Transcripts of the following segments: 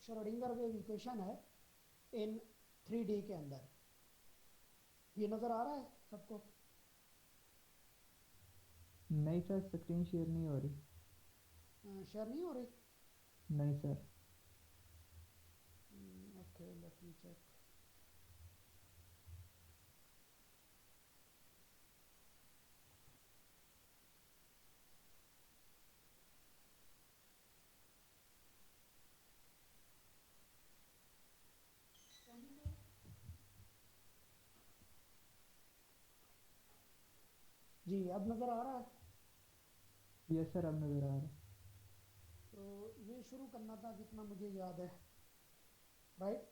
Schrodinger wave equation है इन 3D के अंदर। ये नज़र आ रहा है सबको? नहीं सर, स्क्रीन शेयर नहीं हो रही। शेयर नहीं हो रही? नहीं sir. Okay, let me check. जी, अब नज़र आ रहा है? यस सर, अब नज़र आ रहा है। तो ये शुरू करना था जितना मुझे याद है, right?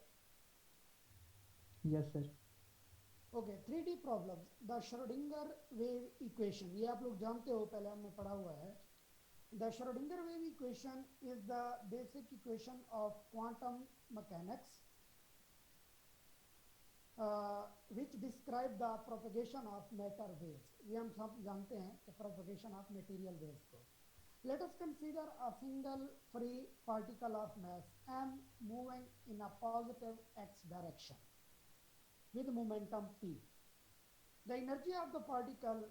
Yes sir. Okay, 3D problems, the Schrodinger wave equation, ये आप लोग जानते हो, पहले हमने पढ़ा हुआ है। The Schrodinger wave equation is the basic equation of quantum mechanics which describe the propagation of matter waves. ये हम सब जानते हैं कि propagation of material waves को। Let us consider a single free particle of mass m moving in a positive x direction with momentum p. The energy of the particle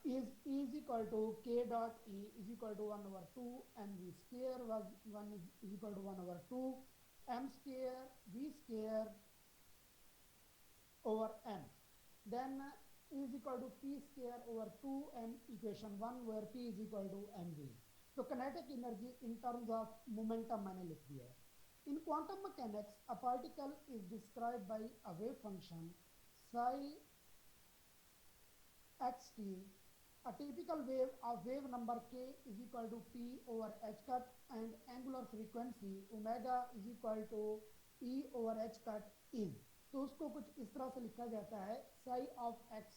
is equal to k dot e is equal to 1 over 2 mv square was 1 is equal to 1 over 2 m square v square over m. Then is equal to p square over 2m equation 1 where p is equal to mv. तो kinetic energy in terms of momentum मैंने लिख दिया है। In quantum mechanics, a particle is described by a wave function psi xt. A typical wave of wave number k is equal to p over h cut and angular frequency omega is equal to e over h cut is. तो उसको कुछ इस तरह से लिखा जाता है, psi of x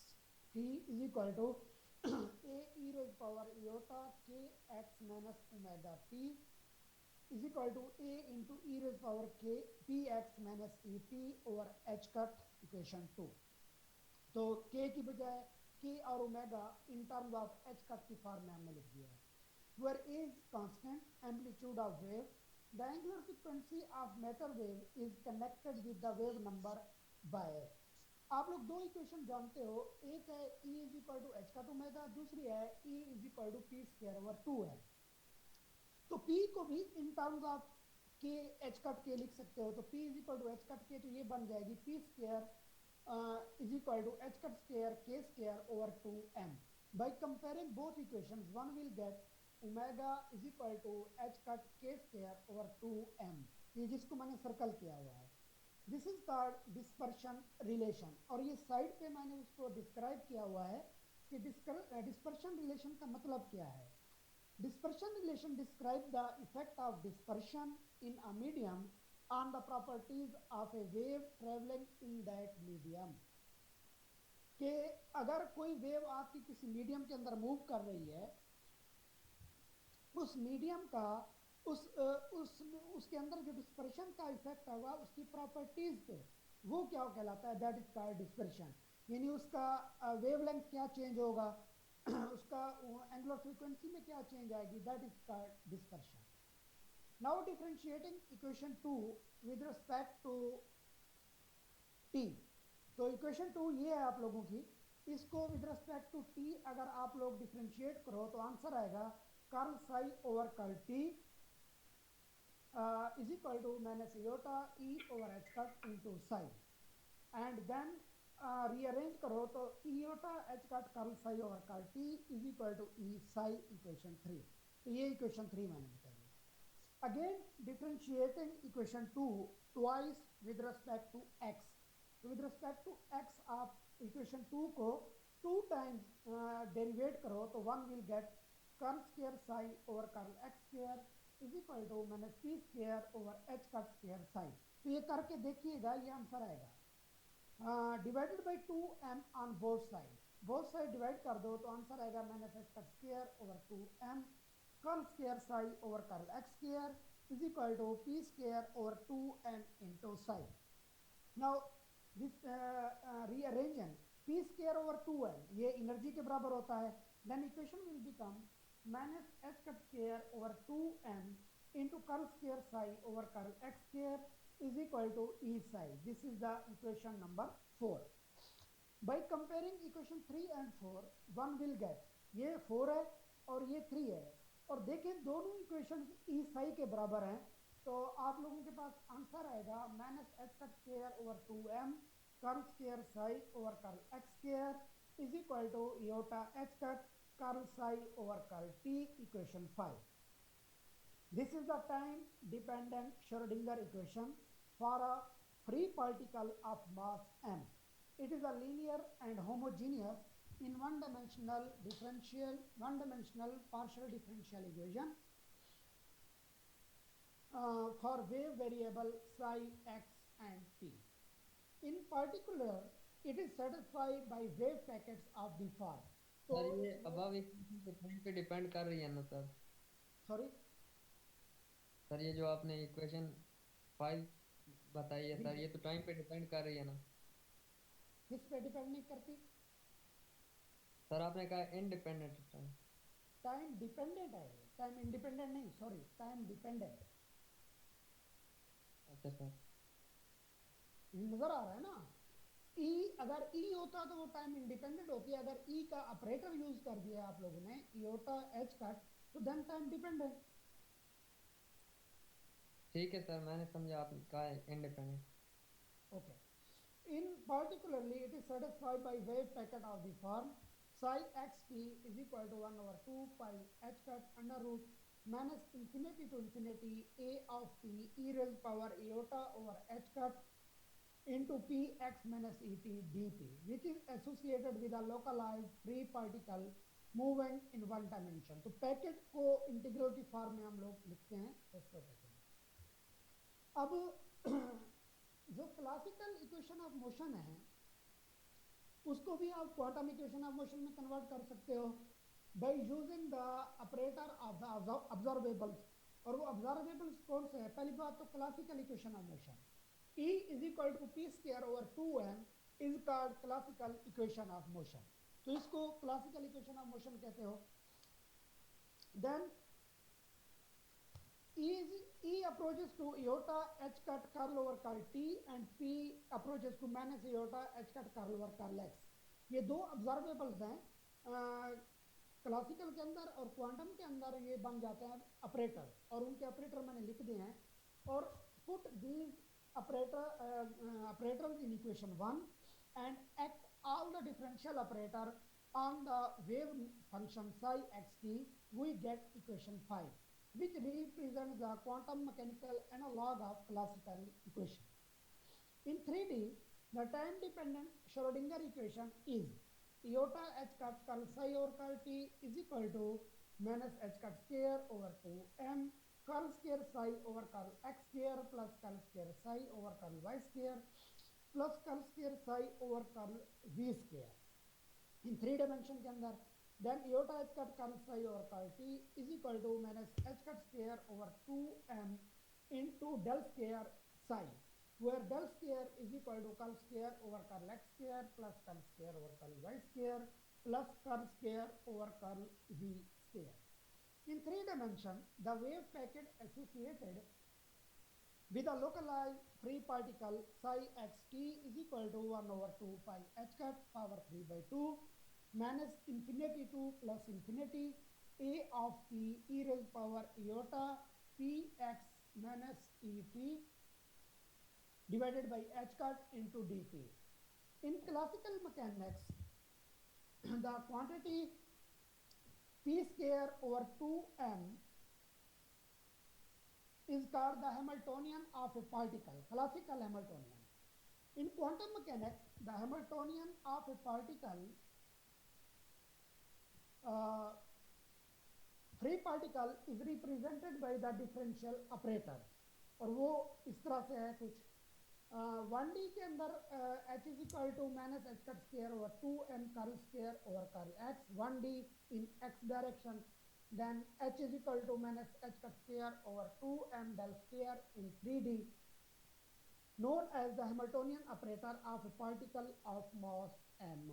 t is equal to a e raised power iota k x minus omega t is equal to a into e raised power k p x minus e t over h cut equation 2. तो k की बजाय k और omega in terms of h cut की form में हमने लिख दिया है। Where a is constant, amplitude of wave, the angular frequency of matter wave is connected with the wave number by। आप लोग दो इक्वेशन जानते हो, एक है E is equal to h cut omega, दूसरी है E is equal to p square over 2 है। तो P को भी in terms of k h cut के लिख सकते हो, तो P is equal to h cut k, तो ये बन जाएगी p square is equal to h cut square k square over 2m. By comparing both equations, one will get omega is equal to h cut k square over 2m. ये जिसको मैंने circle किया हुआ है, this is called dispersion relation. और ये side पे मैंने उसको डिस्क्राइब किया हुआ है कि डिस्पर्शन रिलेशन का मतलब क्या है। Dispersion relation describes the effect of dispersion in a medium on the properties of a wave traveling in that medium. कि अगर कोई वेव आपकी किसी मीडियम के अंदर मूव कर रही है, उस मीडियम का उसके अंदर जो डिस्पर्शन का इफेक्ट होगा उसकी प्रॉपर्टीज पे, वो क्या कहलाता है, दैट इज कॉल्ड डिस्पर्शन। यानी उसका वेवलेंथ क्या चेंज होगा, उसका एंगुलर फ्रीक्वेंसी में क्या चेंज आएगी, that is called dispersion. Now differentiating equation 2 with respect to t. तो इक्वेशन 2 ये है आप लोगों की, इसको विद रिस्पेक्ट टू टी अगर आप लोग डिफरेंशिएट करो तो आंसर आएगा curl psi over curl T is equal to minus iota e over h cut into psi, and then rearrange करो तो iota h cut curl psi over curl t is equal to e psi equation 3। तो ये equation 3 मैंने बताई है। Again differentiating equation 2 twice with respect to x। तो with respect to x आप equation 2 को 2 times derivate करो तो one will get curl square psi over curl x square is equal to minus p square over h cut square psi। तो ये करके देखिएगा, ये आंसर आएगा divided by 2m on both side divide कर दो तो आंसर आएगा minus h cut square over 2m curl square psi over curl x square is equal to p square over 2m into psi. Now this rearranging p square over 2m, ये energy के बराबर होता है, then equation will become minus h cut square over 2m into curl square psi over curl x square is equal to E psi. This is the equation number 4. By comparing equation 3 and 4, one will get ये 4 है और ये 3 है, और देखें दोनों equation E Sai के बराबर हैं, तो आप लोगों के पास आंसर आएगा minus h cut square over 2m curl square psi over curl x square is equal to iota h cut curl psi over curl t, equation 5. This is the time dependent Schrodinger equation for a free particle of mass m. It is a linear and homogeneous in one-dimensional partial differential equation for wave variable psi x and t. In particular, it is satisfied by wave packets of the form. Sir ये above equation के point पे depend कर रही है ना sir? Sorry sir ये जो आपने इक्वेशन 5 बताई है सर, ये तो टाइम पे डिपेंड कर रही है ना? किस पे डिपेंड नहीं करती? सर आपने कहा इंडिपेंडेंट टाइम। टाइम डिपेंडेंट है, टाइम इंडिपेंडेंट नहीं, सॉरी टाइम डिपेंडेंट। अच्छा सर, नजर आ रहा है ना? ई अगर ई होता तो वो टाइम इंडिपेंडेंट होती है, अगर ई का ऑपरेटर यूज कर दिया आप लोगों ने इयोटा एच कट, तो देन टाइम डिपेंडेंट। ठीक है सर, मैंने समझा आपने कहा है independent. Okay, in particularly it is satisfied by wave packet of the form psi xt is equal to 1 over 2 pi h cut under root minus infinity to infinity a of t e raised power iota over h cut into p x minus et dt, which is associated with a localized free particle moving in one dimension. तो packet को integral की form में हम लोग लिखते हैं, उसको देखेंगे। अब जो क्लासिकल इक्वेशन ऑफ मोशन है उसको भी आप क्वांटम इक्वेशन ऑफ मोशन में कन्वर्ट कर सकते हो by using the operator of the observables. और वो ऑब्जर्वेबल्स कौन से हैं? पहली बात तो classical equation of motion E is equal to p square over 2m is called classical equation of motion. तो इसको क्लासिकल इक्वेशन ऑफ मोशन कहते हो। Then E approaches to iota h cut curl over curl t and P approaches to minus iota h cut curl over curl x। ये दो observables हैं classical के अंदर, और क्वांटम के अंदर ये बन जाते हैं ऑपरेटर, और उनके ऑपरेटर मैंने लिख दिए हैं। और put these operators in equation 1 and act all the differential operator on the wave function psi xt, we get equation 5, which represents the quantum mechanical analog of classical equation. In 3D, the time-dependent Schrodinger equation is iota h cut curl psi over curl t is equal to minus h cut square over 2m curl square psi over curl x square plus curl square psi over curl y square plus curl square psi over curl v square in 3 dimension के अंदर। Then iota h cut curl psi over curl t is equal to minus h cut square over 2m into del square psi, where del square is equal to curl square over curl x square plus curl square over curl y square plus curl square over curl v square. In 3 dimension, the wave packet associated with a localized free particle psi xt is equal to 1 over 2 pi h cut power 3 by 2 minus infinity to plus infinity a of t e raised power iota p x minus et divided by h cut into dt. In classical mechanics, the quantity p square over 2m is called the Hamiltonian of a particle, classical Hamiltonian. In quantum mechanics, the Hamiltonian of a particle free particle is represented by the differential operator, और वो इस तरह से है कुछ 1D के अंदर h is equal to minus h cut square over 2m curl square over curl x 1D in x direction, then h is equal to minus h cut square over 2m del square in 3D, known as the Hamiltonian operator of a particle of mass m.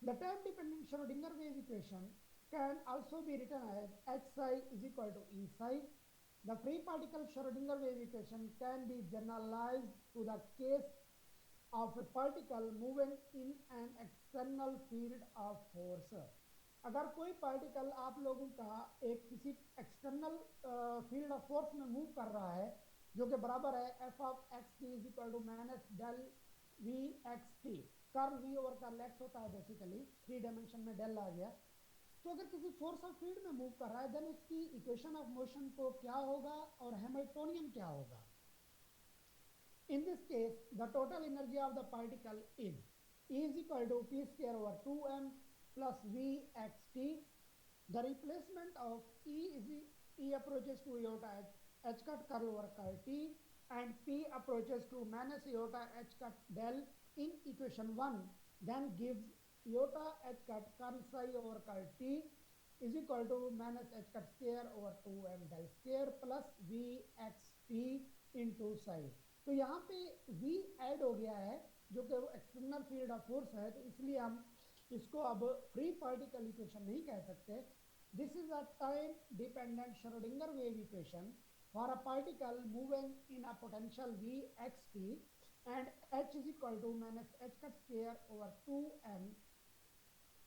The time-dependent Schrodinger wave equation can also be written as h psi is equal to E psi, The free particle Schrodinger wave equation can be generalized to the case of a particle moving in an external field of force. अगर कोई particle आप लोगों का एक किसी external field of force में move कर रहा है जो कि बराबर है F of x t is equal to minus del V x t, curl V over curl x होता है बेसिकली, 3 डायमेंशन में डेल आ गया। तो अगर किसी फोर्स ऑफ फील्ड में मूव कर रहा है देन उसकी इक्वेशन ऑफ मोशन तो क्या होगा और हैमिल्टोनियन क्या होगा। In this case, the total energy of the particle is E is equal to P square over 2m plus Vxt. The replacement of E approaches to iota h cut curl over curl T and P approaches to minus iota h cut del in equation 1 then gives iota h cut curl psi over curl T is equal to minus h cut square over 2m del square plus Vxt into psi। तो यहाँ पे v add हो गया है जो कि external field of force है, तो इसलिए हम इसको अब फ्री पार्टिकल इक्वेशन नहीं कह सकते। This is a time dependent Schrodinger wave equation for a particle moving in a potential v x t and h is equal to minus h cut square over 2m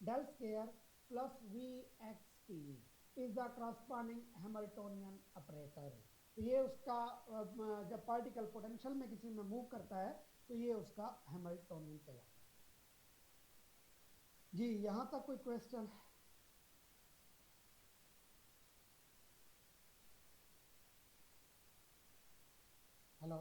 del square plus v x t is the corresponding Hamiltonian operator। तो ये उसका जब particle potential में किसी में move करता है तो ये उसका हैमिल्टोनियन कहलाता है। जी यहाँ तक कोई क्वेश्चन? हेलो।